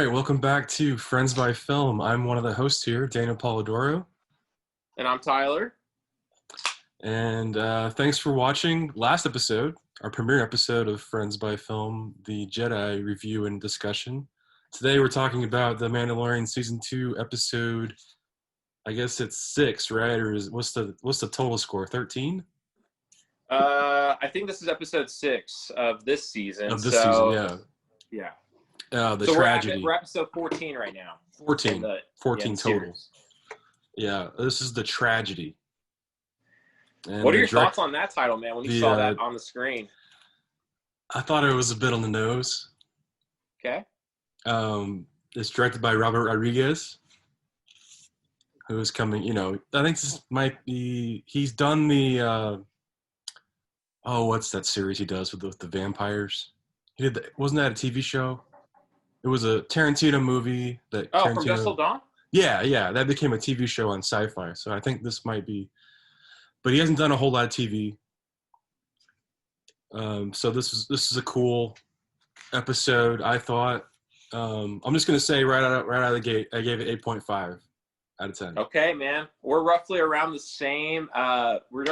All right, welcome back to Friends by Film. I'm one of the hosts here, Daniel Polidoro. And I'm Tyler. And thanks for watching last episode, our premiere episode of Friends by Film, the Jedi review and discussion. Today we're talking about the Mandalorian Season 2 episode, I guess it's 6, right? Or what's the total score, 13? I think this is episode 6 of this season. Of this season, yeah. Yeah. The tragedy. We're episode 14 right now. 14 total. Series. Yeah, this is the tragedy. And what are your thoughts on that title, man, when you saw that on the screen? I thought it was a bit on the nose. Okay. It's directed by Robert Rodriguez, who is coming, I think this might be, he's done the, what's that series he does with the vampires? He did wasn't that a TV show? It was a Tarantino movie that Tarantino, From Dusk Till Dawn? Yeah, that became a TV show on Sci-Fi. So I think this might be, but he hasn't done a whole lot of TV. So this is a cool episode, I thought. I'm just gonna say right out of the gate, I gave it 8.5 out of 10. Okay, man, we're roughly around the same. When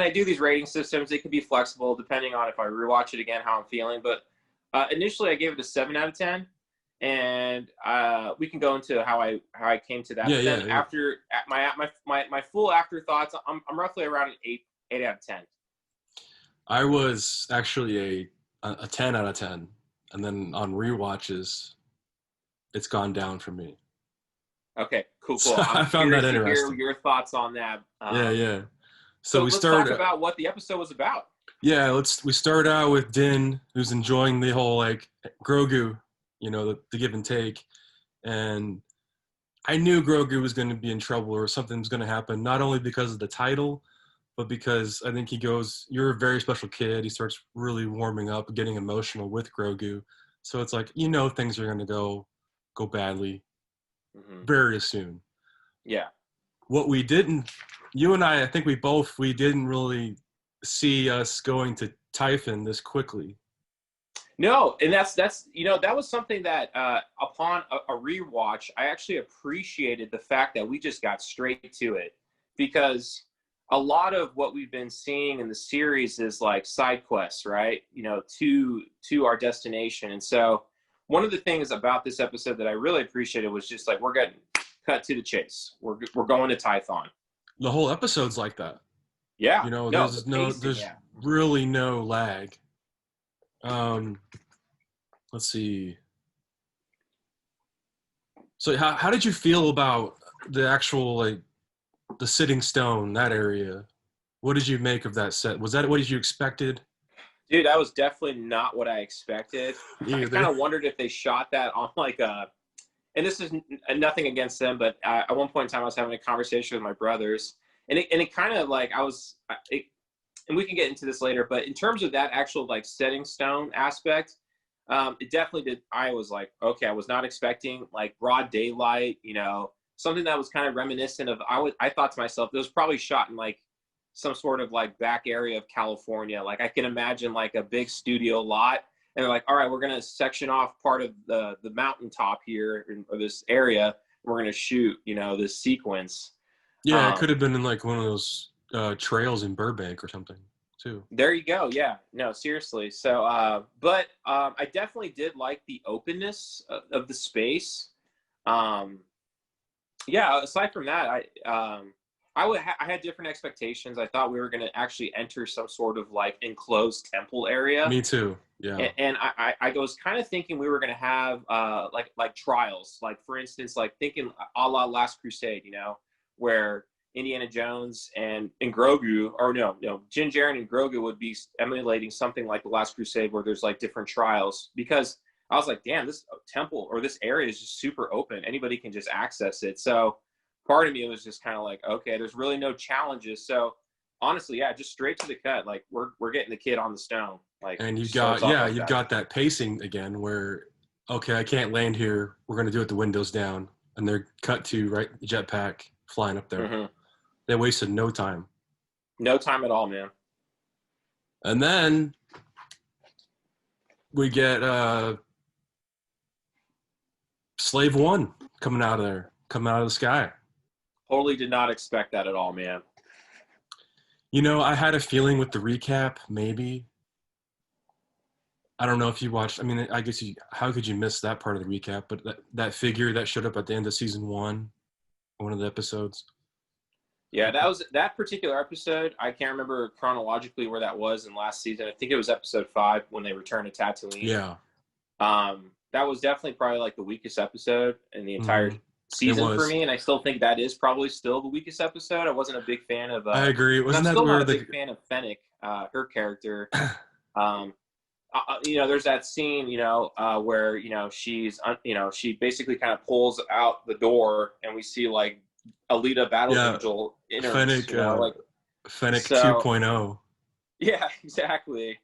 I do these rating systems, it can be flexible depending on if I rewatch it again, how I'm feeling. But initially, I gave it a 7 out of 10, and we can go into how I came to that. After my full afterthoughts, I'm roughly around an 8 out of 10. I was actually a 10 out of 10, and then on rewatches, it's gone down for me. Okay, cool. So I found that interesting. Hear your thoughts on that. Yeah. So let's talk about what the episode was about. Yeah, we start out with Din, who's enjoying the whole Grogu, the give and take, and I knew Grogu was going to be in trouble or something was going to happen, not only because of the title, but because I think he goes, "You're a very special kid." He starts really warming up, getting emotional with Grogu, so it's like things are going to go badly very soon. Yeah. What we didn't, you and I think we didn't really see us going to Tython this quickly. No, and that's that was something that upon a rewatch, I actually appreciated the fact that we just got straight to it, because a lot of what we've been seeing in the series is like side quests, right? To our destination. And so one of the things about this episode that I really appreciated was just like we're getting cut to the chase. We're going to Tython. The whole episode's like that. Yeah. There's really no lag. Let's see. So how did you feel about the actual the sitting stone, that area? What did you make of that set? Was that what you expected? Dude, that was definitely not what I expected. I kind of wondered if they shot that on and this is nothing against them, but at one point in time I was having a conversation with my brothers, and it kind of and we can get into this later, but in terms of that actual setting stone aspect, it definitely did. I was like, okay, I was not expecting broad daylight, something that was kind of reminiscent of, I thought to myself, it was probably shot in some sort of back area of California. I can imagine a big studio lot, and they're like, all right, we're going to section off part of the mountaintop here, or this area, and we're going to shoot, this sequence. Yeah, it could have been in one of those trails in Burbank or something too. There you go. Yeah, no, seriously. So, but I definitely did like the openness of the space. Yeah, aside from that, I had different expectations. I thought we were going to actually enter some sort of enclosed temple area. Me too. Yeah. And I was kind of thinking we were going to have trials, for instance, thinking a la Last Crusade, where Indiana Jones and Grogu, or no, Din Djarin and Grogu would be emulating something like the Last Crusade, where there's different trials, because I was like, damn, this temple or this area is just super open. Anybody can just access it. So part of me was just kind of okay, there's really no challenges. So honestly, yeah, just straight to the cut. We're getting the kid on the stone. And you've got that pacing again where, okay, I can't land here. We're going to do it the windows down. And they're cut to jetpack flying up there. Mm-hmm. They wasted no time. No time at all, man. And then we get Slave One coming out of the sky. Totally did not expect that at all, man. You know, I had a feeling with the recap, maybe. I don't know if you watched. I mean, I guess how could you miss that part of the recap? But that figure that showed up at the end of season 1, one of the episodes. Yeah, that particular episode. I can't remember chronologically where that was in last season. I think it was episode 5 when they returned to Tatooine. Yeah. That was definitely probably like the weakest episode in the entire season for me, and I still think that is probably still the weakest episode. I wasn't a big fan of. I agree. I'm still not a big fan of Fennec, her character. You know, there's that scene, you know, where she's, she basically kind of pulls out the door, and we see like Alita Battle Angel innards, Fennec, like Fennec 2.0. Yeah, exactly.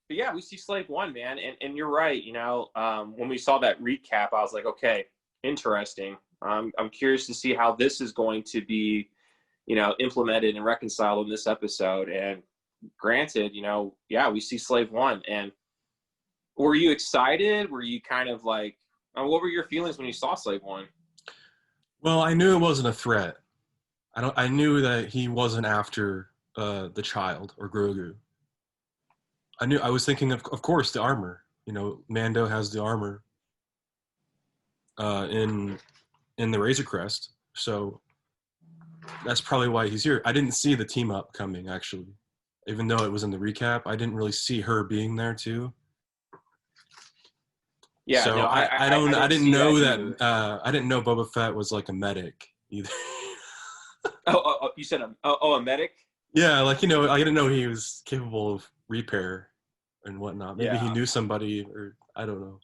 But yeah, we see Slave One, man, and you're right. You know, when we saw that recap, I was like, okay, interesting. I'm curious to see how this is going to be, implemented and reconciled in this episode. And granted, yeah, we see Slave One. And were you excited? Were you kind of like, what were your feelings when you saw Slave One? Well, I knew it wasn't a threat. I knew that he wasn't after the child or Grogu. I was thinking of course, the armor. Mando has the armor in the Razor Crest, so that's probably why he's here. I didn't see the team up coming, actually, even though it was in the recap. I didn't really see her being there too. Yeah, so no, I didn't know that. I didn't know Boba Fett was like a medic either. Oh, you said a medic? Yeah, like I didn't know he was capable of repair and whatnot. Maybe he knew somebody, or I don't know.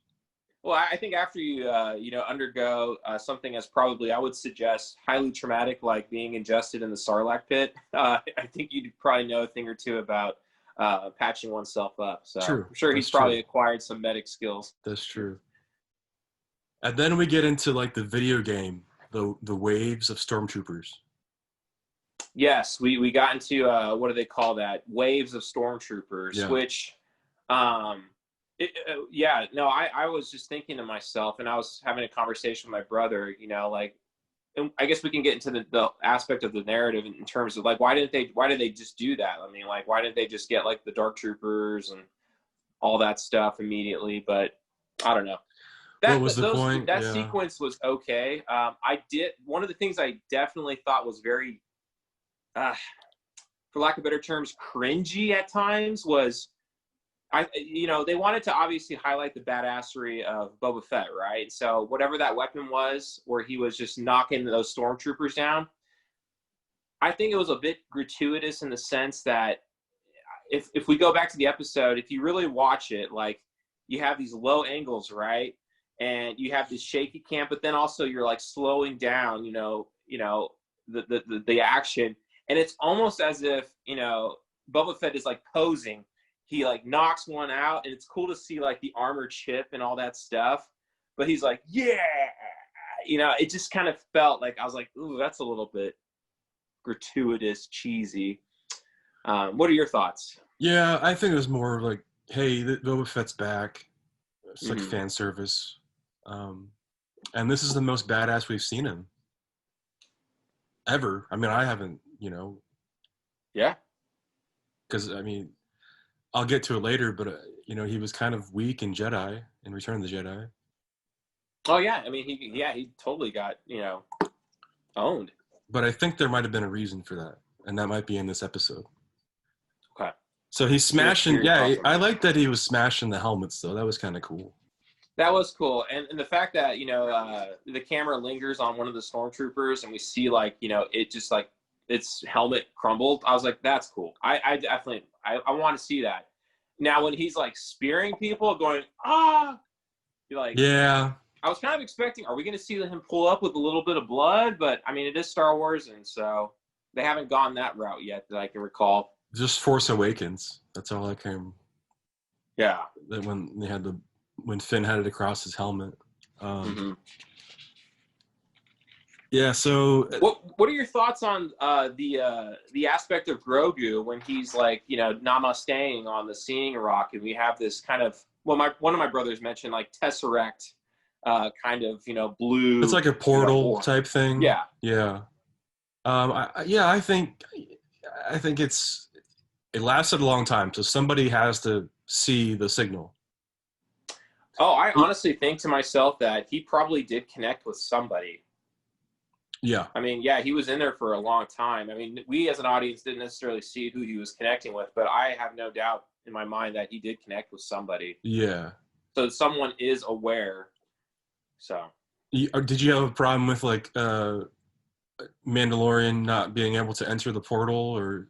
Well, I think after you undergo something as probably, I would suggest, highly traumatic, like being ingested in the Sarlacc pit, I think you'd probably know a thing or two about patching oneself up. So true. I'm sure he's probably acquired some medic skills. That's true. And then we get into like the video game, the waves of stormtroopers. Yes, we got into what do they call that? Waves of stormtroopers, which, I was just thinking to myself, and I was having a conversation with my brother, and I guess we can get into the aspect of the narrative in terms of like, why did they just do that? I mean, like, why didn't they just get like the Dark Troopers and all that stuff immediately? But I don't know. What was the point? That sequence was okay. One of the things I definitely thought was very, for lack of better terms, cringy at times was, they wanted to obviously highlight the badassery of Boba Fett, right? So whatever that weapon was, where he was just knocking those stormtroopers down, I think it was a bit gratuitous in the sense that if we go back to the episode, if you really watch it, like, you have these low angles, right? And you have this shaky cam, but then also you're like slowing down, the action. And it's almost as if, Boba Fett is like posing. He like knocks one out, and it's cool to see like the armor chip and all that stuff. But he's like, yeah, it just kind of felt like, I was like, ooh, that's a little bit gratuitous, cheesy. What are your thoughts? Yeah, I think it was more like, hey, Boba Fett's back. It's like fan service. And this is the most badass we've seen him ever. I mean, I haven't, Yeah. Because, I mean, I'll get to it later, but, he was kind of weak in Return of the Jedi. Oh, yeah. I mean, he totally got, owned. But I think there might have been a reason for that, and that might be in this episode. Okay. So he's smashing, I like that he was smashing the helmets, though. That was kind of cool. That was cool. And the fact that, the camera lingers on one of the stormtroopers, and we see, like, it just, like, its helmet crumbled. I was like, that's cool. I definitely, I want to see that. Now, when he's, like, spearing people, going, you're like, yeah. I was kind of expecting, are we going to see him pull up with a little bit of blood? But, I mean, it is Star Wars, and so they haven't gone that route yet that I can recall. Just Force Awakens. That's all I can. Yeah. That when Finn had it across his helmet. Yeah. So. What are your thoughts on the aspect of Grogu when he's like, namasteing on the seeing rock, and we have this kind of, one of my brothers mentioned like Tesseract, kind of, blue. It's like a portal type thing. Yeah. Yeah. I think it lasted a long time, so somebody has to see the signal. Oh, I honestly think to myself that he probably did connect with somebody. Yeah. I mean, yeah, he was in there for a long time. I mean, we as an audience didn't necessarily see who he was connecting with, but I have no doubt in my mind that he did connect with somebody. Yeah. So someone is aware. So. Did you have a problem with like Mandalorian not being able to enter the portal, or?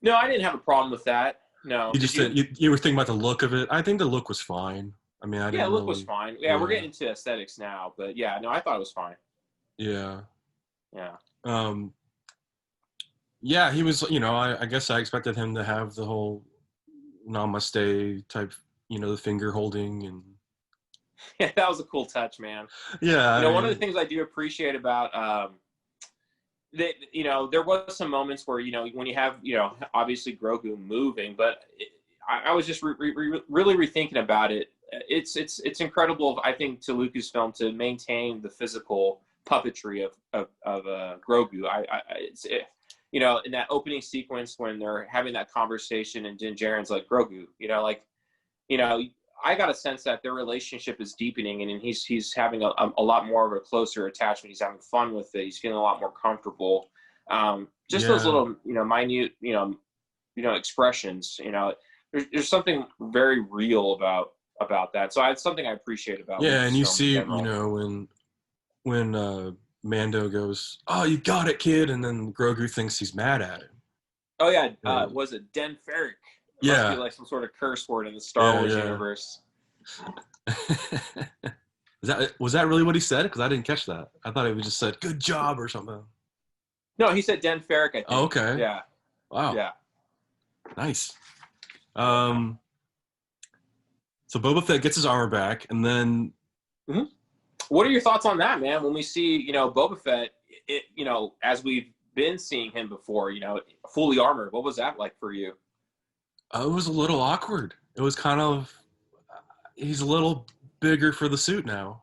No, I didn't have a problem with that. No. You were thinking about the look of it. I think the look was fine. I mean, the look was fine. Yeah, we're getting into aesthetics now, but yeah, no, I thought it was fine. Yeah. Yeah. Yeah, he was. I guess I expected him to have the whole namaste type. The finger holding and. Yeah, that was a cool touch, man. Yeah. One of the things I do appreciate about that, there was some moments where, when you have, obviously Grogu moving, but I was just really rethinking about it. It's incredible, I think, to Lucasfilm to maintain the physical puppetry of Grogu. In that opening sequence when they're having that conversation and Din Djarin's like, Grogu, I got a sense that their relationship is deepening, and he's having a lot more of a closer attachment. He's having fun with it. He's feeling a lot more comfortable. Those little, minute, expressions. There's something very real about that. So it's something I appreciate about. Yeah, and you see, when Mando goes, "Oh, you got it, kid," and then Grogu thinks he's mad at him. Oh yeah, was it Den Ferric? It must be like some sort of curse word in the Star Wars universe. Was that really what he said? Because I didn't catch that. I thought he just said "good job" or something. No, he said Den Ferric, I think. Oh, okay. Yeah. Wow. Yeah. Nice. So Boba Fett gets his armor back, and then. Mm-hmm. What are your thoughts on that, man? When we see, Boba Fett, as we've been seeing him before, fully armored, what was that like for you? It was a little awkward. It was kind of, he's a little bigger for the suit now.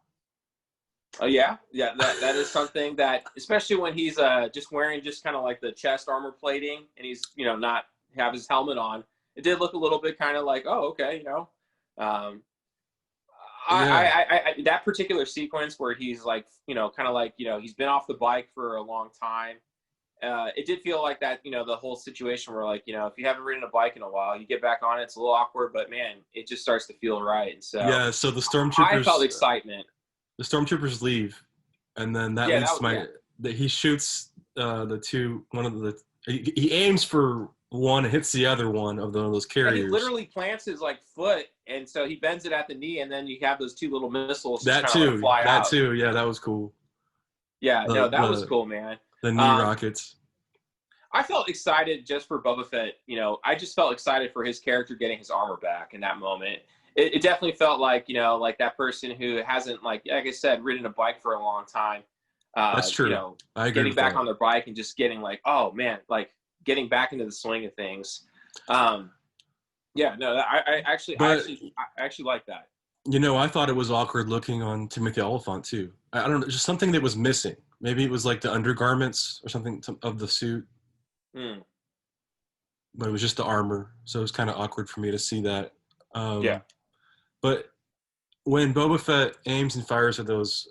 Oh yeah, that is something that, especially when he's just wearing just kind of like the chest armor plating, and he's not have his helmet on. It did look a little bit kind of like, oh okay, I that particular sequence where he's like, kind of like, he's been off the bike for a long time. It did feel like that, the whole situation where like, if you haven't ridden a bike in a while, you get back on it, it's a little awkward, but man, it just starts to feel right. And so so the stormtroopers, I felt excitement. The stormtroopers leave, and then that leads to he shoots he aims for one and hits the other one of those carriers. And he literally plants his like foot, and so he bends it at the knee, and then you have those two little missiles that fly out. That too, yeah, that was cool. Yeah, that was cool, man. The knee rockets. I felt excited just for Boba Fett. I just felt excited for his character getting his armor back in that moment. It definitely felt like, like that person who hasn't, like I said, ridden a bike for a long time. That's true. I agree. Getting back on their bike and just getting like, oh man, like getting back into the swing of things. I actually like that. I thought it was awkward looking on Timothy Oliphant too. I don't know, just something that was missing. Maybe it was like the undergarments or something of the suit. But it was just the armor, so it was kind of awkward for me to see that. But when Boba Fett aims and fires at those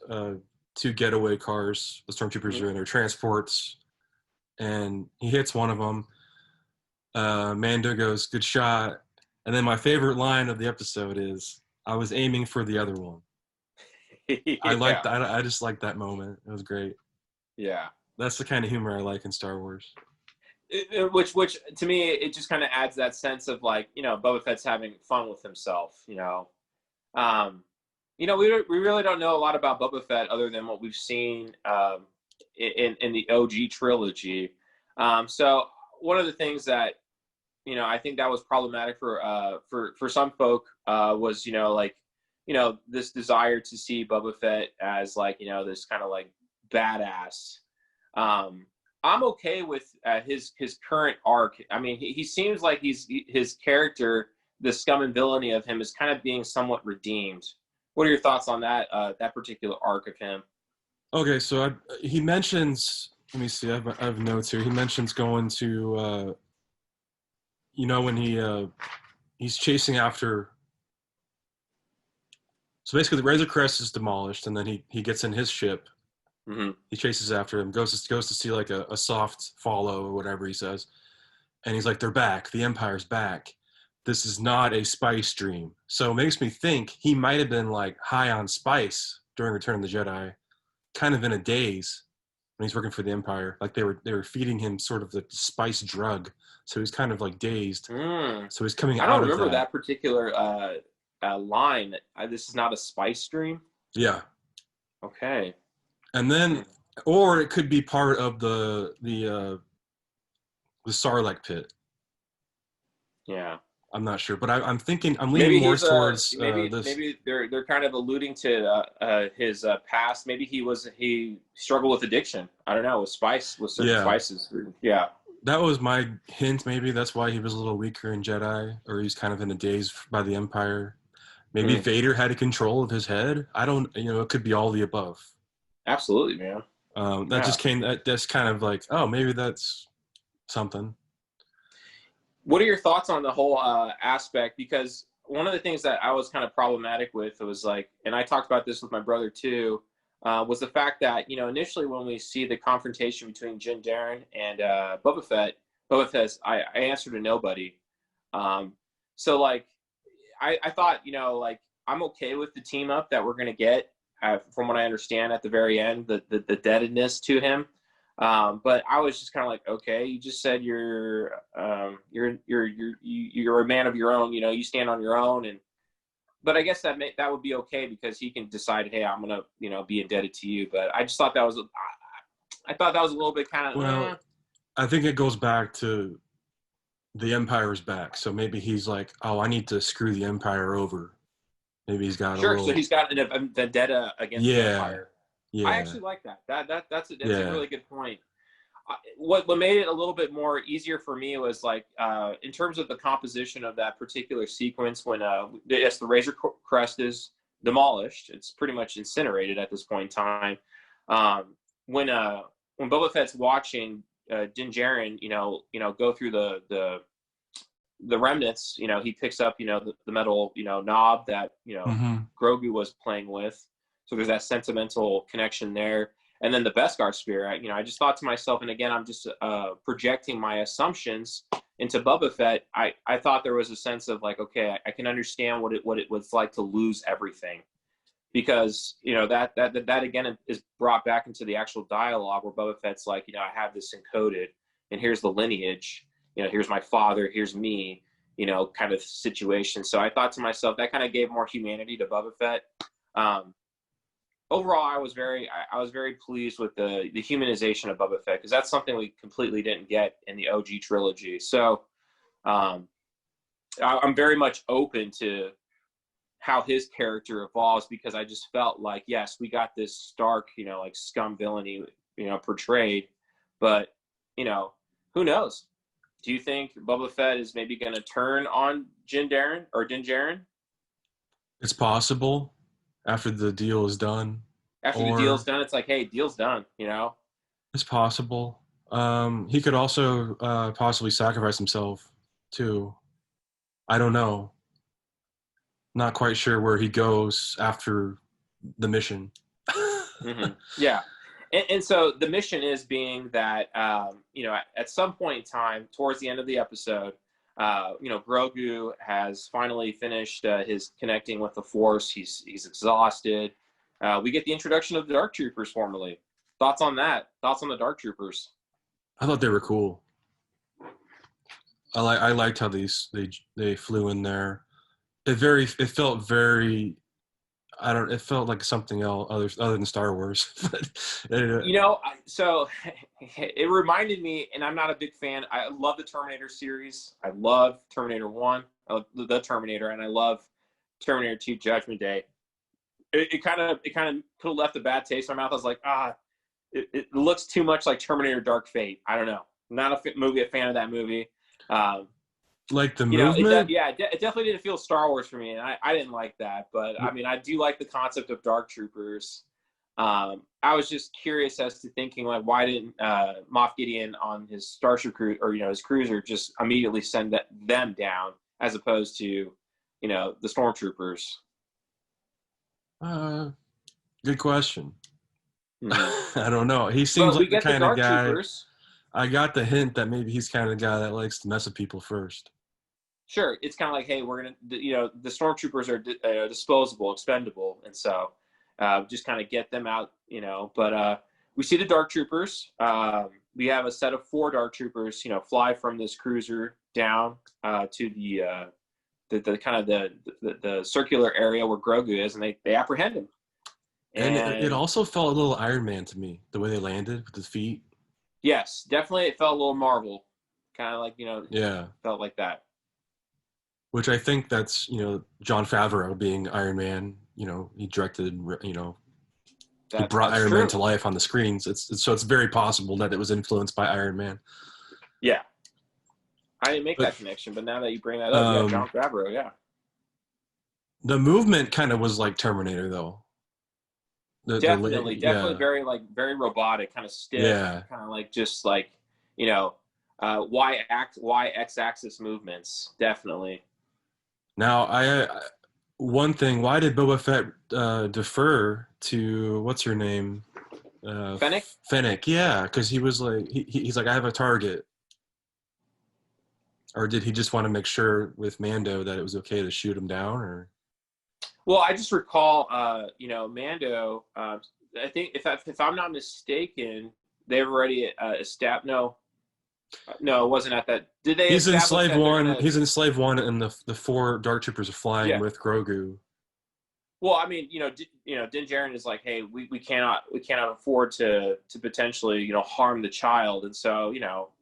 two getaway cars, the stormtroopers are in their transports, and he hits one of them, Mando goes, "Good shot." And then my favorite line of the episode is, "I was aiming for the other one." I just liked that moment. It was great. Yeah. That's the kind of humor I like in Star Wars. Which to me, it just kind of adds that sense of like, Boba Fett's having fun with himself, we really don't know a lot about Boba Fett other than what we've seen in the OG trilogy. So one of the things that, I think that was problematic for some folk was, this desire to see Boba Fett as like, this kind of like badass. I'm okay with his current arc. I mean, he seems like his character the scum and villainy of him is kind of being somewhat redeemed. What are your thoughts on that that particular arc of him? Okay, so he mentions. Let me see. I have notes here. He mentions going to, when he's chasing after. So basically, the Razor Crest is demolished, and then he gets in his ship. Mm-hmm. He chases after him, goes to see like a soft follow or whatever he says, and he's like, "They're back. The Empire's back. This is not a spice dream." So it makes me think he might have been like high on spice during Return of the Jedi, kind of in a daze when he's working for the Empire. Like they were feeding him sort of the spice drug, so he's kind of like dazed. So he's coming out of that. I don't remember that particular line. This is not a spice dream. Yeah. Okay. And then, or it could be part of the Sarlacc pit. Yeah. I'm not sure, but I'm thinking I'm leaning more towards this. Maybe they're kind of alluding to his past. Maybe he struggled with addiction. I don't know, with certain spices. Yeah. That was my hint. Maybe that's why he was a little weaker in Jedi, or he's kind of in a daze by the Empire. Maybe Vader had a control of his head. I don't. It could be all the above. Absolutely, man. Just came. That's kind of like, oh, maybe that's something. What are your thoughts on the whole aspect? Because one of the things that I was kind of problematic with was like, and I talked about this with my brother too, was the fact that, initially when we see the confrontation between Din Djarin and Boba Fett says, I answer to nobody. So like, I thought, like, I'm okay with the team up that we're going to get, from what I understand at the very end, the deadedness to him. But I was just kind of like, okay, you just said you're a man of your own, you stand on your own. But I guess that would be okay because he can decide, hey, I'm going to, be indebted to you. But I just thought that was, I thought that was a little bit kind of, well, I think it goes back to the Empire's back. So maybe he's like, oh, I need to screw the Empire over. Maybe he's got so he's got a vendetta against the Empire. Yeah. I actually like that. That's a really good point. What made it a little bit more easier for me was like in terms of the composition of that particular sequence when the Razor Crest is demolished. It's pretty much incinerated at this point in time. When Boba Fett's watching Din Djarin, go through the remnants, he picks up the metal knob that Grogu was playing with. So there's that sentimental connection there. And then the Beskar spear, I just thought to myself, and again, I'm just projecting my assumptions into Boba Fett. I thought there was a sense of like, okay, I can understand what it was like to lose everything, because that again is brought back into the actual dialogue where Boba Fett's like, I have this encoded, and here's the lineage. Here's my father, here's me, kind of situation. So I thought to myself, that kind of gave more humanity to Boba Fett. Overall, I was very pleased with the humanization of Boba Fett, because that's something we completely didn't get in the OG trilogy. So I'm very much open to how his character evolves, because I just felt like, yes, we got this stark, like scum villainy, portrayed, but who knows? Do you think Boba Fett is maybe going to turn on Din Djarin? It's possible. After the deal is done. After the deal's done, it's like, hey, deal's done, It's possible. He could also possibly sacrifice himself, too. I don't know. Not quite sure where he goes after the mission. Mm-hmm. Yeah. And so the mission is being that, at some point in time, towards the end of the episode, Grogu has finally finished his connecting with the Force. He's exhausted. We get the introduction of the Dark Troopers formally. Thoughts on that? Thoughts on the Dark Troopers? I thought they were cool. I liked how they flew in there. It felt very. It felt like something else other than Star Wars. So it reminded me, and I'm not a big fan. I love the Terminator series. I love Terminator 1, the Terminator, and I love Terminator 2 Judgment Day. It kind of could have left a bad taste in my mouth. I was like, it looks too much like Terminator Dark Fate. I don't know. I'm not a fan of that movie. Like the You know, movement? it definitely didn't feel Star Wars for me, and I didn't like that. But I mean, I do like the concept of Dark Troopers. I was just curious as to thinking like, why didn't Moff Gideon on his Starship cruiser, or his cruiser, just immediately send them down as opposed to the stormtroopers? Good question. Mm-hmm. I don't know. He seems But we like the get the kind of Dark guy. Troopers. I got the hint that maybe he's kind of the guy that likes to mess with people first. Sure, it's kind of like, hey, we're gonna, the stormtroopers are disposable, expendable, and so just kind of get them out, But we see the Dark Troopers. We have a set of 4 Dark Troopers, fly from this cruiser down to the kind of the circular area where Grogu is, and they apprehend him. And it And also felt a little Iron Man to me, the way they landed with his feet. yes, definitely, it felt a little Marvel, kind of like Yeah. felt like that. Which I think that's, Jon Favreau being Iron Man, he directed, he brought That's Iron true. Man to life on the screens. So it's very possible that it was influenced by Iron Man. Yeah. I didn't make that connection, but now that you bring that up, yeah, Jon Favreau, yeah. The movement kind of was like Terminator, though. Definitely Yeah. very robotic, kind of stiff, Yeah. kind of like just like y x-axis movements, definitely. Now, one thing, why did Boba Fett defer to what's her name? Fennec? Fennec, yeah, because he was like, he's like, I have a target. Or did he just want to make sure with Mando that it was okay to shoot him down? Or Well, I just recall, Mando. I think if I'm not mistaken, they've already established. No, it wasn't at that. Did they he's in establish Slave that they're One. gonna? He's in Slave One, and the 4 Dark Troopers are flying Yeah. with Grogu. Well, I mean, Din Djarin is like, hey, we cannot afford to potentially harm the child, and so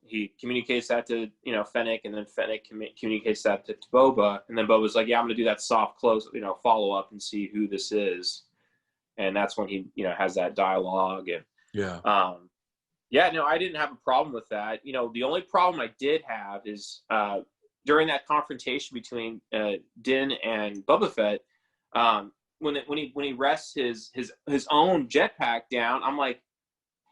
he communicates that to Fennec, and then Fennec communicates that to Boba, and then Boba's like, yeah, I'm gonna do that soft close follow up and see who this is, and that's when he has that dialogue. And Yeah. yeah, no, I didn't have a problem with that. The only problem I did have is during that confrontation between Din and Boba Fett. When he rests his own jetpack down, I'm like,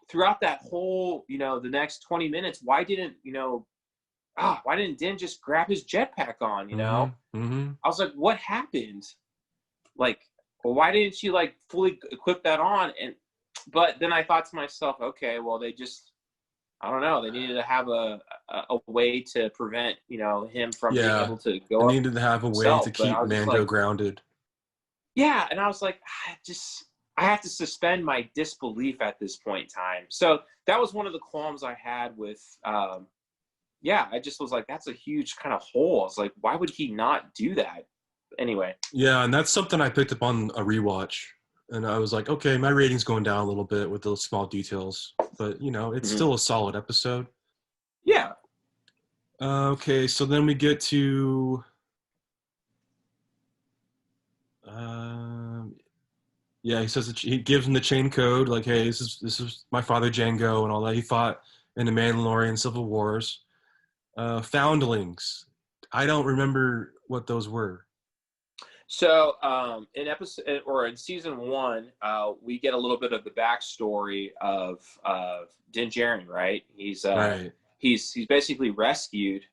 throughout that whole the next 20 minutes, why didn't Din just grab his jetpack on? Mm-hmm. I was like, what happened? Like, well, why didn't she like fully equip that on? But then I thought to myself, okay, well, they just, I don't know, they needed to have a way to prevent him from being able to go. They up needed to have a way himself, to keep Mando grounded. Yeah, and I was like, I have to suspend my disbelief at this point in time. So that was one of the qualms I had with, I just was like, that's a huge kind of hole. I was like, why would he not do that? Anyway. Yeah, and that's something I picked up on a rewatch. And I was like, okay, my rating's going down a little bit with those small details. But, it's still a solid episode. Yeah. Okay, so then we get to... he says he gives him the chain code, like, hey, this is my father Jango and all that. He fought in the Mandalorian Civil Wars. Foundlings. I don't remember what those were. So in season 1, we get a little bit of the backstory of Din Djarin, right? He's basically rescued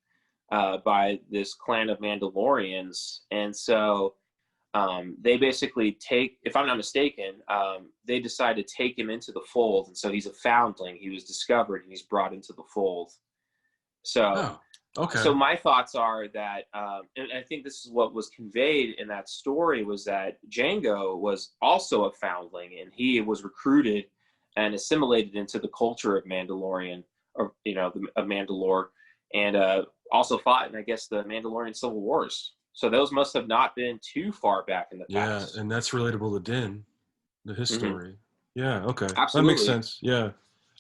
by this clan of Mandalorians, and so they basically if I'm not mistaken, they decide to take him into the fold, and so he's a foundling. He was discovered and he's brought into the fold. So, okay. So my thoughts are that, and I think this is what was conveyed in that story, was that Jango was also a foundling, and he was recruited and assimilated into the culture of Mandalorian, or of Mandalore, and also fought in, I guess, the Mandalorian Civil Wars. So those must have not been too far back in the past. Yeah, and that's relatable to Din, to his story. Yeah, okay. Absolutely. That makes sense. Yeah.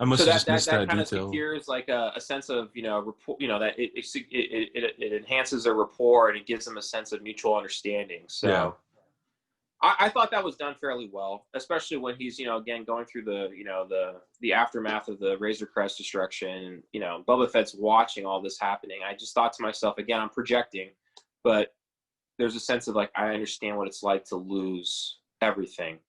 I must have just missed that kind detail. of secures like a sense of rapport, that it enhances their rapport and it gives them a sense of mutual understanding. So I thought that was done fairly well, especially when he's, again, going through the aftermath of the Razor Crest destruction. Boba Fett's watching all this happening. I just thought to myself, again, I'm projecting, but there's a sense of like, I understand what it's like to lose everything,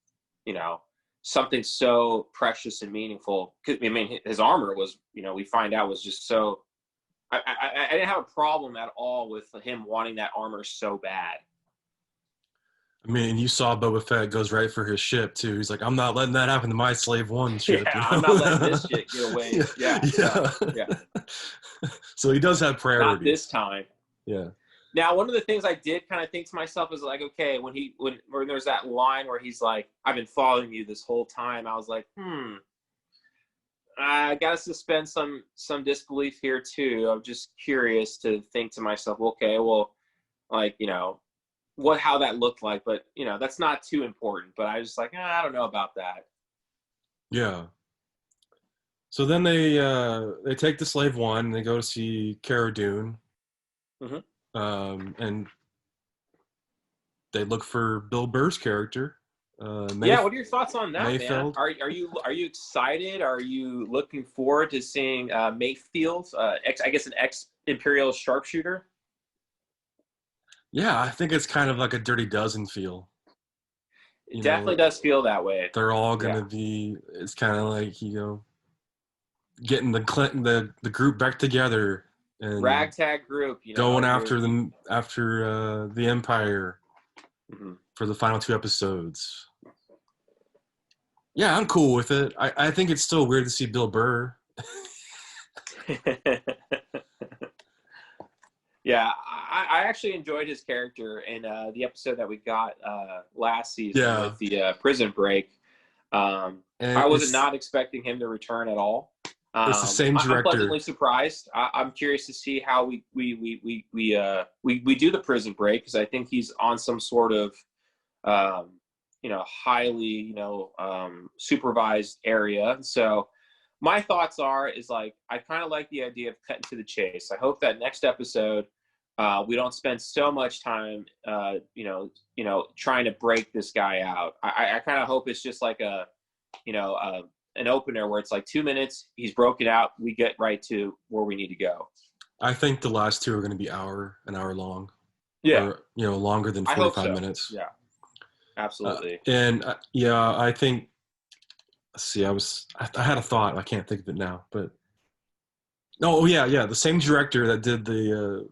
something so precious and meaningful. I mean, his armor was, we find out was just so, I didn't have a problem at all with him wanting that armor so bad. I mean, you saw Boba Fett goes right for his ship too. He's like, I'm not letting that happen to my Slave One ship. Yeah, I'm not letting this shit get away. Yeah. So he does have priorities. Not this time. Yeah. Now, one of the things I did kind of think to myself is like, okay, when there's that line where he's like, I've been following you this whole time, I was like, I gotta suspend some disbelief here too. I'm just curious to think to myself, okay, well, like, how that looked like, but that's not too important. But I was just like, I don't know about that. Yeah. So then they take the Slave One and they go to see Cara Dune. And they look for Bill Burr's character. What are your thoughts on that, Mayfield? Man? Are you excited? Are you looking forward to seeing Mayfield? I guess an ex-Imperial sharpshooter. Yeah, I think it's kind of like a Dirty Dozen feel. It definitely does feel that way. They're all gonna be. It's kind of like getting the group back together and ragtag group. Going after the Empire for the final 2 episodes. Yeah, I'm cool with it. I think it's still weird to see Bill Burr. Yeah, I actually enjoyed his character in the episode that we got last season with the prison break. I was not expecting him to return at all. It's the same director. I'm pleasantly surprised. I'm curious to see how we do the prison break, because I think he's on some sort of highly supervised area. So my thoughts is like, I kind of like the idea of cutting to the chase. I hope that next episode we don't spend so much time trying to break this guy out. I kind of hope it's just like an opener where it's like 2 minutes, he's broken out, we get right to where we need to go. I think the last 2 are going to be an hour long. Yeah. Or, longer than 45 minutes. Yeah, absolutely. I think, let's see, I had a thought, I can't think of it now, but the same director that did the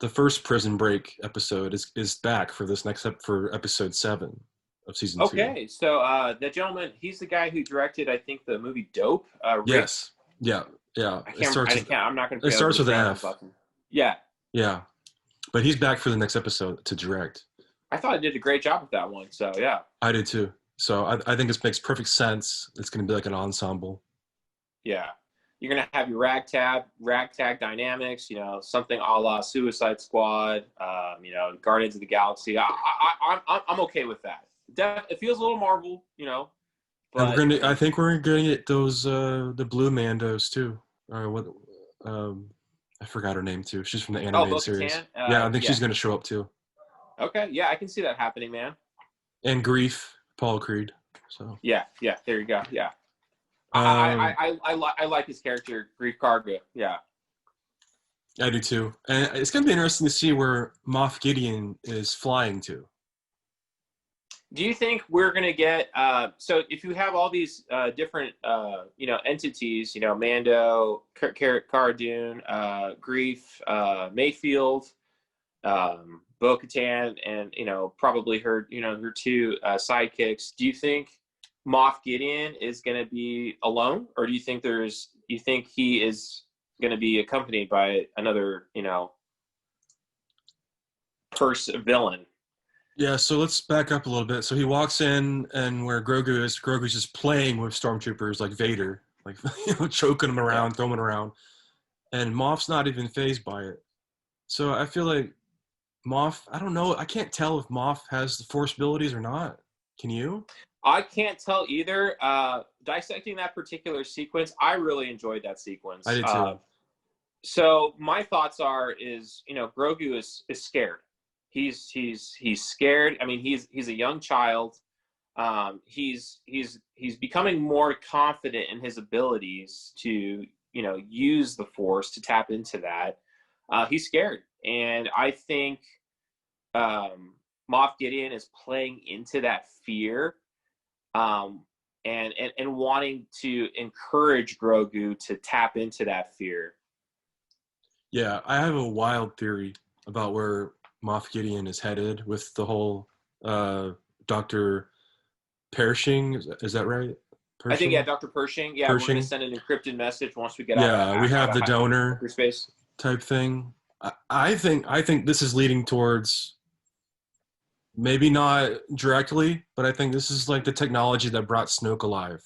first Prison Break episode is back for this for episode 7 of season 2. Okay, so that gentleman, he's the guy who directed, I think, the movie Dope. Yes. Yeah. It starts with an F. Button. Yeah. Yeah. But he's back for the next episode to direct. I thought I did a great job with that one, so yeah. I did too. So I think this makes perfect sense. It's going to be like an ensemble. Yeah. You're going to have your ragtag dynamics, something a la Suicide Squad, Guardians of the Galaxy. I'm okay with that. It feels a little Marvel, But, and I think we're going to get those the blue Mandos too. I forgot her name too. She's from the animated series. I think she's going to show up too. Okay, yeah, I can see that happening, man. And Grief, Paul Creed. So yeah, there you go. Yeah, I like his character, Grief Karga. Yeah, I do too. And it's going to be interesting to see where Moff Gideon is flying to. Do you think we're going to get so if you have all these different entities, Mando, Cara Dune, Grief, Mayfield, Bo-Katan, and probably her 2 sidekicks, do you think Moff Gideon is going to be alone, or do you think he is going to be accompanied by another villain? Yeah, so let's back up a little bit. So he walks in, and where Grogu's just playing with stormtroopers like Vader, like choking them around, throwing them around, and Moff's not even fazed by it. So I feel like Moff, I don't know, I can't tell if Moff has the Force abilities or not. Can you? I can't tell either. Dissecting that particular sequence, I really enjoyed that sequence. I did too. So my thoughts is Grogu is scared. He's scared. I mean, he's a young child. He's becoming more confident in his abilities to, use the Force, to tap into that. He's scared, and I think Moff Gideon is playing into that fear, and wanting to encourage Grogu to tap into that fear. Yeah, I have a wild theory about where Moff Gideon is headed with the whole Dr. Pershing. Is that right? Pershing? I think, yeah, Dr. Pershing. Yeah, we're going to send an encrypted message once we get out of we have the donor space type thing. I think this is leading towards, maybe not directly, but I think this is like the technology that brought Snoke alive.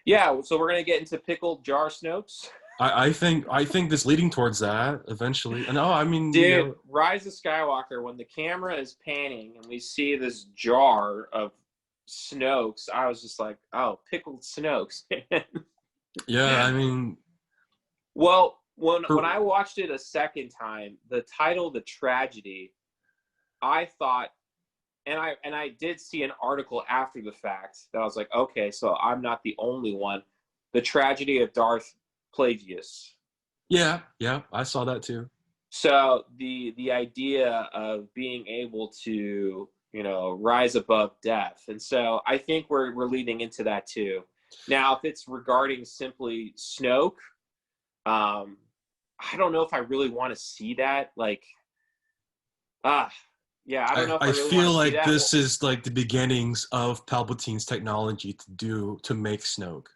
Yeah, so we're going to get into pickled jar Snokes. I think this leading towards that eventually. No, I mean, dude, Rise of Skywalker, when the camera is panning and we see this jar of Snokes, I was just like, oh, pickled Snokes. Yeah, I mean, well, when I watched it a second time, the title, The Tragedy, I thought, and I did see an article after the fact that I was like, okay, so I'm not the only one. The Tragedy of Darth Plagueis. Yeah, I saw that too. So the idea of being able to, rise above death. And so I think we're leading into that too. Now, if it's regarding simply Snoke, I don't know if I really want to see that. Like, yeah, I don't know if I really feel like that. This is like the beginnings of Palpatine's technology to make Snoke.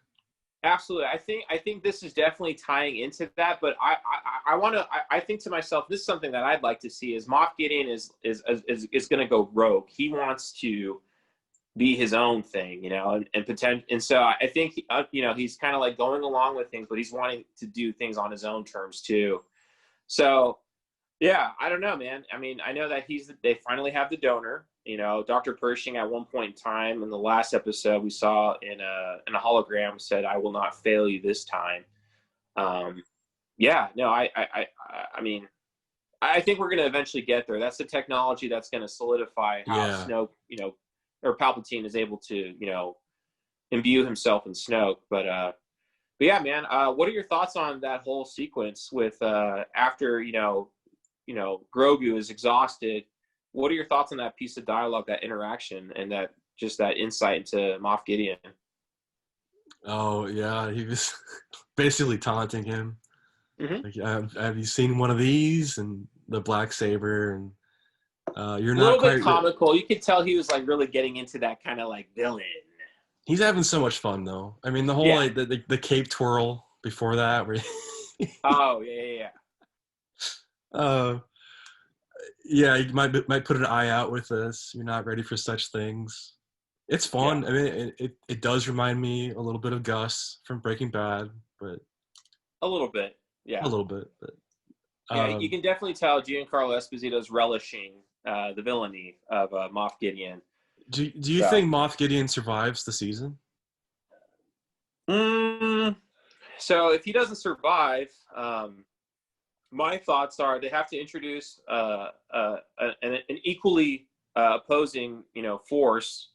Absolutely. I think this is definitely tying into that, but I think to myself, this is something that I'd like to see is Moff Gideon is going to go rogue. He wants to be his own thing, and potential. And so I think, he's kind of like going along with things, but he's wanting to do things on his own terms too. So yeah, I don't know, man. I mean, I know that they finally have the donor. Dr. Pershing at one point in time in the last episode we saw in a hologram said, "I will not fail you this time." Yeah, no, I mean, I think we're going to eventually get there. That's the technology that's going to solidify how Snoke, or Palpatine is able to, imbue himself in Snoke. But yeah, man, what are your thoughts on that whole sequence with after Grogu is exhausted? What are your thoughts on that piece of dialogue, that interaction, and that insight into Moff Gideon? Oh yeah, he was basically taunting him. Mm-hmm. Like, have you seen one of these? And the black saber, and you're not a little bit comical. You could tell he was like really getting into that kind of like villain. He's having so much fun though. I mean, the whole like the cape twirl before that. Where oh yeah. Yeah, you might put an eye out with this. You're not ready for such things. It's fun. Yeah. I mean, it does remind me a little bit of Gus from Breaking Bad, but a little bit, yeah, a little bit. But yeah, you can definitely tell Giancarlo Esposito's relishing the villainy of Moff Gideon. Do you think Moff Gideon survives the season? So if he doesn't survive, my thoughts are they have to introduce an equally opposing, force.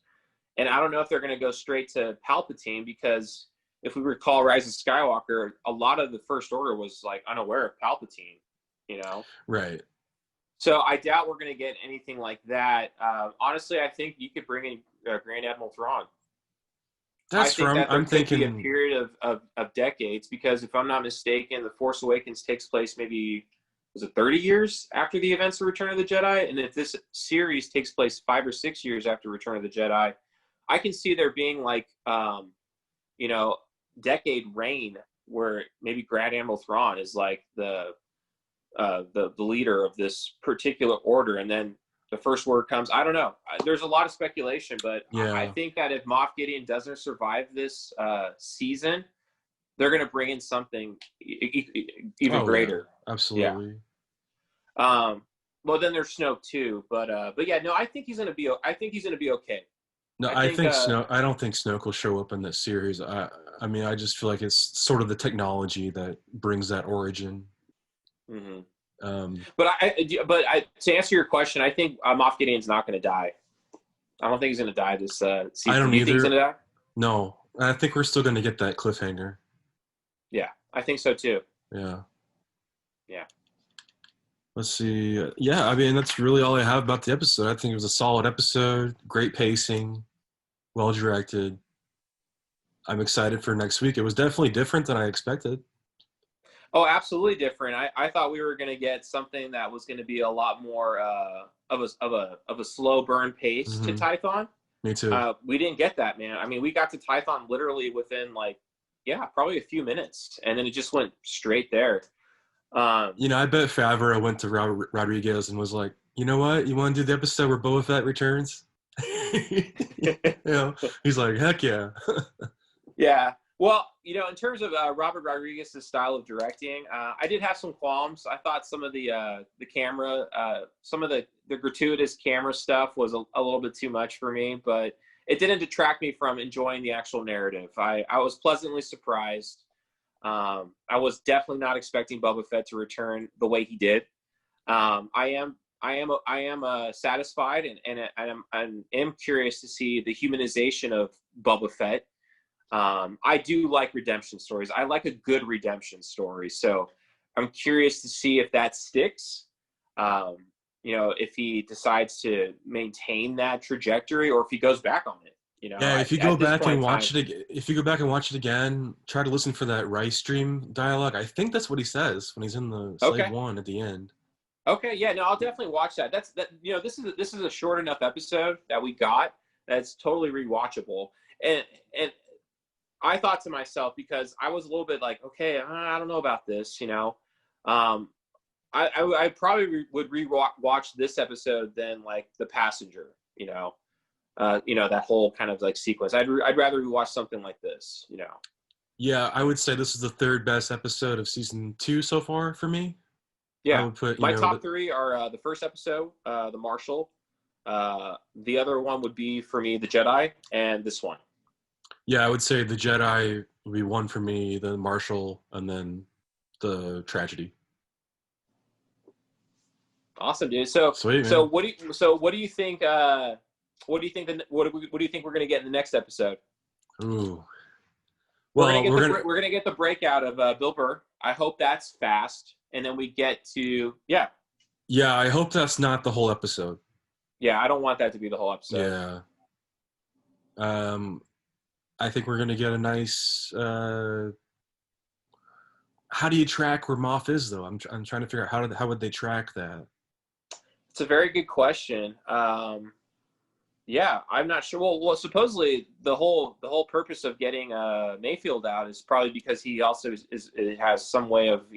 And I don't know if they're going to go straight to Palpatine, because if we recall Rise of Skywalker, a lot of the First Order was like unaware of Palpatine, Right. So I doubt we're going to get anything like that. Honestly, I think you could bring in Grand Admiral Thrawn. I'm thinking a period of decades, because if I'm not mistaken, The Force Awakens takes place maybe, was it 30 years after the events of Return of the Jedi? And if this series takes place 5 or 6 years after Return of the Jedi, I can see there being like, decade reign where maybe Grand Admiral Thrawn is like the leader of this particular order, and then the First Order comes. I don't know. There's a lot of speculation, but I think that if Moff Gideon doesn't survive this season, they're going to bring in something even greater. Yeah. Absolutely. Yeah. Well, then there's Snoke too, but yeah, no, I think he's going to be okay. No, I think Snoke. I don't think Snoke will show up in this series. I mean, I just feel like it's sort of the technology that brings that origin. Mm-hmm. But to answer your question, I think Moff Gideon's not going to die. I don't think he's going to die this season. I don't Do you either. think he's going to die? No, I think we're still going to get that cliffhanger. Yeah, I think so too. Yeah. Yeah. Let's see. Yeah, I mean, that's really all I have about the episode. I think it was a solid episode, great pacing, well directed. I'm excited for next week. It was definitely different than I expected. Oh, absolutely different. I thought we were going to get something that was going to be a lot more of a slow burn pace to Tython. Me too. We didn't get that, man. I mean, we got to Tython literally within probably a few minutes, and then it just went straight there. I bet Favreau went to Rodriguez and was like, you know what? You want to do the episode where Boba Fett returns? He's like, heck yeah. Yeah. Well, in terms of Robert Rodriguez's style of directing, I did have some qualms. I thought some of the camera, some of the gratuitous camera stuff was a little bit too much for me, but it didn't detract me from enjoying the actual narrative. I was pleasantly surprised. I was definitely not expecting Boba Fett to return the way he did. I am satisfied and I'm curious to see the humanization of Boba Fett. I do like redemption stories. I like a good redemption story. So I'm curious to see if that sticks. If he decides to maintain that trajectory or if he goes back on it. If you go back and watch it again, try to listen for that Rice Stream dialogue. I think that's what he says when he's in the Slave One at the end. Okay, yeah, no, I'll definitely watch that. This is a short enough episode that we got that's totally rewatchable. And I thought to myself, because I was a little bit like, okay, I don't know about this, I probably would watch this episode than like The Passenger, that whole kind of like sequence. I'd rather watch something like this, Yeah, I would say this is the third best episode of season 2 so far for me. Yeah, I would put, my top 3 are the first episode, the Marshal. The other one would be for me the Jedi, and this one. Yeah, I would say the Jedi would be 1 for me, the Marshal, and then the Tragedy. Awesome, dude. So, sweet, so what do you think? What do you think we're gonna get in the next episode? Ooh. Well, we're gonna get the breakout of Bill Burr. I hope that's fast, and then we get to Yeah, I hope that's not the whole episode. Yeah, I don't want that to be the whole Yeah. episode. I think we're gonna get a nice. How do you track where Moff is, though? I'm trying to figure out how would they track that. It's a very good question. Yeah, I'm not sure. Well, supposedly the whole purpose of getting Mayfield out is probably because he also has some way of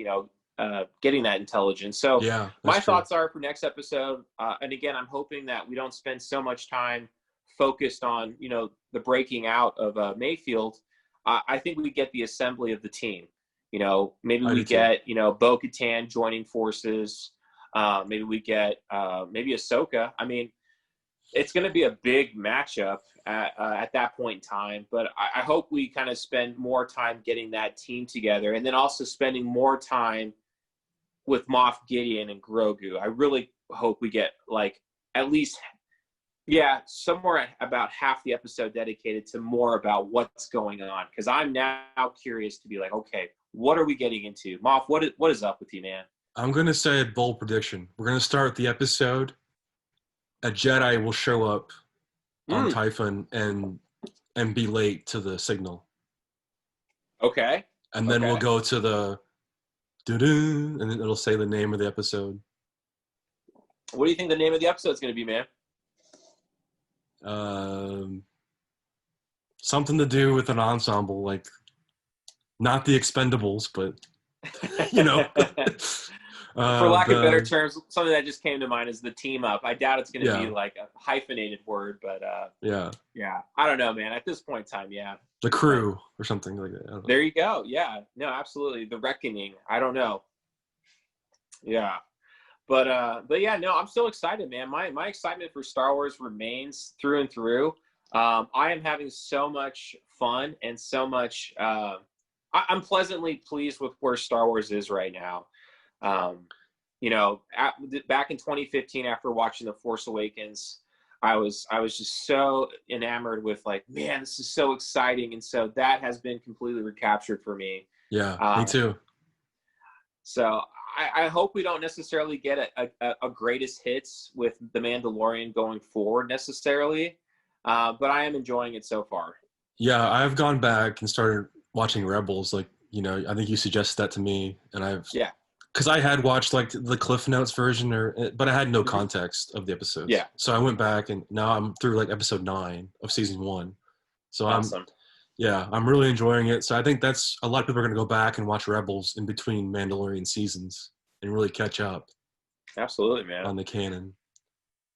getting that intelligence. So yeah, my thoughts are for next episode, and again, I'm hoping that we don't spend so much time focused on the breaking out of Mayfield. I think we get the assembly of the team. Maybe we get Bo-Katan joining forces. Maybe we get maybe Ahsoka. I mean, it's going to be a big matchup at that point in time. But I hope we kind of spend more time getting that team together, and then also spending more time with Moff Gideon and Grogu. I really hope we get at least somewhere about half the episode dedicated to more about what's going on, because I'm now curious to be like, okay, what are we getting into? Moff, what is up with you, man? I'm going to say a bold prediction. We're going to start the episode. A Jedi will show up on Tython and be late to the signal. Okay. And then we'll go to the doo-doo, and then it'll say the name of the episode. What do you think the name of the episode is going to be, man? Something to do with an ensemble, like not the Expendables, but for lack of better terms, something that just came to mind is the team up. I doubt it's going to be like a hyphenated word, but yeah, I don't know, man. At this point in time, the Crew or something like that. There you go. Yeah, no, absolutely. The Reckoning. I don't know. Yeah. But yeah, no, I'm still excited, man. My excitement for Star Wars remains through and through. I am having so much fun and so much. I'm pleasantly pleased with where Star Wars is right now. back in 2015 after watching The Force Awakens, I was just so enamored with like, man, this is so exciting. And so that has been completely recaptured for me. Yeah, me too. So I hope we don't necessarily get a greatest hits with The Mandalorian going forward necessarily. But I am enjoying it so far. Yeah, I've gone back and started watching Rebels. Like, I think you suggested that to me, and because I had watched like the Cliff Notes version, but I had no context of the episodes. Yeah. So I went back, and now I'm through like episode 9 of season 1. So awesome. I'm really enjoying it. So I think that's a lot of people are going to go back and watch Rebels in between Mandalorian seasons and really catch up. Absolutely, man. On the canon.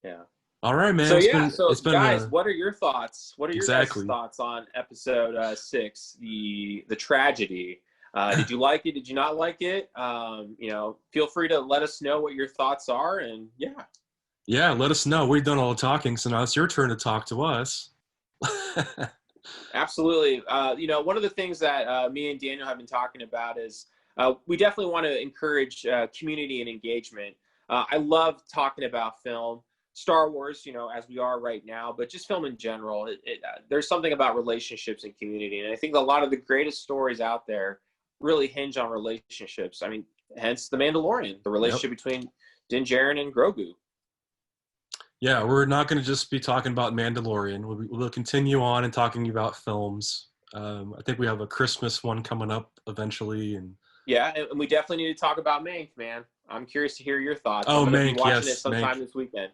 Yeah. All right, man. So guys, what are your thoughts? What are your guys' thoughts on episode 6, the tragedy? Did you like it? Did you not like it? Feel free to let us know what your thoughts are, and yeah, let us know. We've done all the talking, so now it's your turn to talk to us. Absolutely. One of the things that me and Daniel have been talking about is we definitely want to encourage community and engagement. I love talking about film. Star Wars, as we are right now, but just film in general. There's something about relationships and community, and I think a lot of the greatest stories out there really hinge on relationships. I mean, hence The Mandalorian, the relationship between Din Djarin and Grogu. Yeah, we're not going to just be talking about Mandalorian. We'll continue on and talking about films. I think we have a Christmas one coming up eventually, and we definitely need to talk about Mank, man. I'm curious to hear your thoughts. Oh, I'm going to Mank, be watching it sometime this weekend.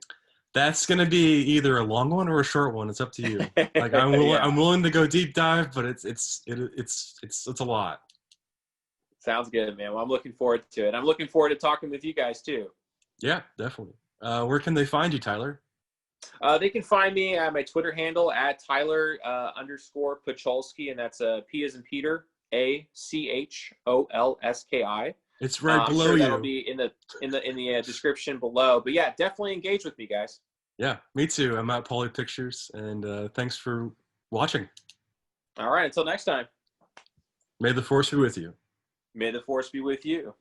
That's going to be either a long one or a short one. It's up to you. Like I'm willing to go deep dive, but it's a lot. Sounds good, man. Well, I'm looking forward to it. I'm looking forward to talking with you guys too. Yeah, definitely. Where can they find you, Tyler? They can find me at my Twitter handle at Tyler _Pacholski, and that's P as in Peter, ACHOLSKI. It's right below you. That'll be in the description below. But yeah, definitely engage with me, guys. Yeah, me too. I'm at PoliPictures, and thanks for watching. All right, until next time. May the Force be with you. May the Force be with you.